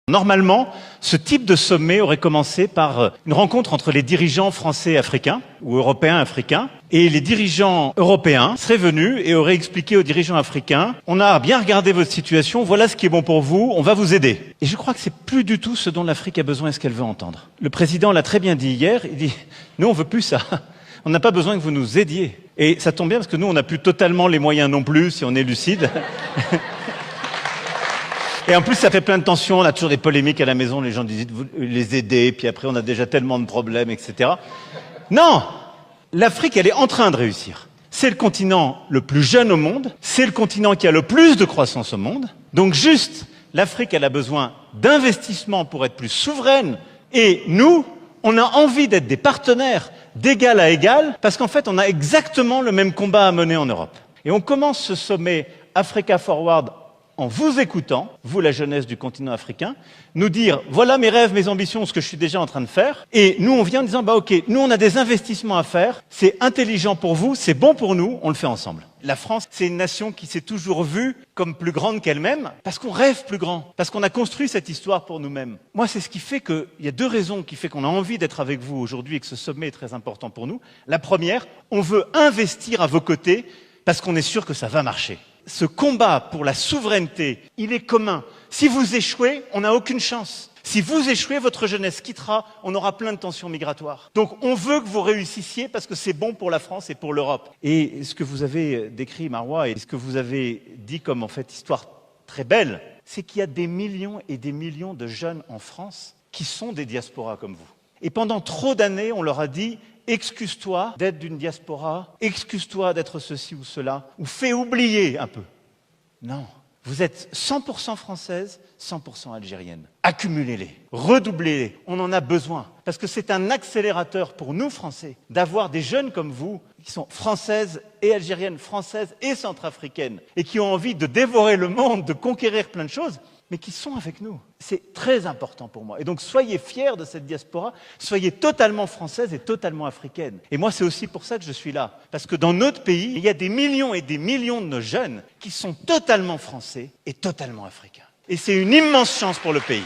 Normalement, ce type de sommet aurait commencé par une rencontre entre les dirigeants français et africains, ou européens africains, et les dirigeants européens seraient venus et auraient expliqué aux dirigeants africains « On a bien regardé votre situation, voilà ce qui est bon pour vous, on va vous aider ». Et je crois que c'est plus du tout ce dont l'Afrique a besoin et ce qu'elle veut entendre. Le président l'a très bien dit hier, il dit « Nous, on veut plus ça. On n'a pas besoin que vous nous aidiez. » Et ça tombe bien parce que nous, on n'a plus totalement les moyens non plus, si on est lucide. Et en plus, ça fait plein de tensions, on a toujours des polémiques à la maison, les gens disent vous les aider, puis après on a déjà tellement de problèmes, etc. Non! L'Afrique, elle est en train de réussir. C'est le continent le plus jeune au monde, c'est le continent qui a le plus de croissance au monde. Donc juste, l'Afrique, elle a besoin d'investissements pour être plus souveraine. Et nous, on a envie d'être des partenaires d'égal à égal, parce qu'en fait, on a exactement le même combat à mener en Europe. Et on commence ce sommet Africa Forward en vous écoutant, vous la jeunesse du continent africain, nous dire voilà mes rêves, mes ambitions, ce que je suis déjà en train de faire. Et nous on vient en disant bah ok, nous on a des investissements à faire, c'est intelligent pour vous, c'est bon pour nous, on le fait ensemble. La France, c'est une nation qui s'est toujours vue comme plus grande qu'elle-même, parce qu'on rêve plus grand, parce qu'on a construit cette histoire pour nous-mêmes. Moi c'est ce qui fait il y a deux raisons qui fait qu'on a envie d'être avec vous aujourd'hui et que ce sommet est très important pour nous. La première, on veut investir à vos côtés parce qu'on est sûr que ça va marcher. Ce combat pour la souveraineté, il est commun. Si vous échouez, on n'a aucune chance. Si vous échouez, votre jeunesse quittera, on aura plein de tensions migratoires. Donc on veut que vous réussissiez parce que c'est bon pour la France et pour l'Europe. Et ce que vous avez décrit, Marois, et ce que vous avez dit comme en fait histoire très belle, c'est qu'il y a des millions et des millions de jeunes en France qui sont des diasporas comme vous. Et pendant trop d'années, on leur a dit « Excuse-toi d'être d'une diaspora, excuse-toi d'être ceci ou cela, ou fais oublier un peu. » Non, vous êtes 100% française, 100% algérienne. Accumulez-les, redoublez-les, on en a besoin. Parce que c'est un accélérateur pour nous, Français, d'avoir des jeunes comme vous, qui sont françaises et algériennes, françaises et centrafricaines, et qui ont envie de dévorer le monde, de conquérir plein de choses, mais qui sont avec nous. C'est très important pour moi. Et donc, soyez fiers de cette diaspora, soyez totalement française et totalement africaine. Et moi, c'est aussi pour ça que je suis là. Parce que dans notre pays, il y a des millions et des millions de nos jeunes qui sont totalement français et totalement africains. Et c'est une immense chance pour le pays.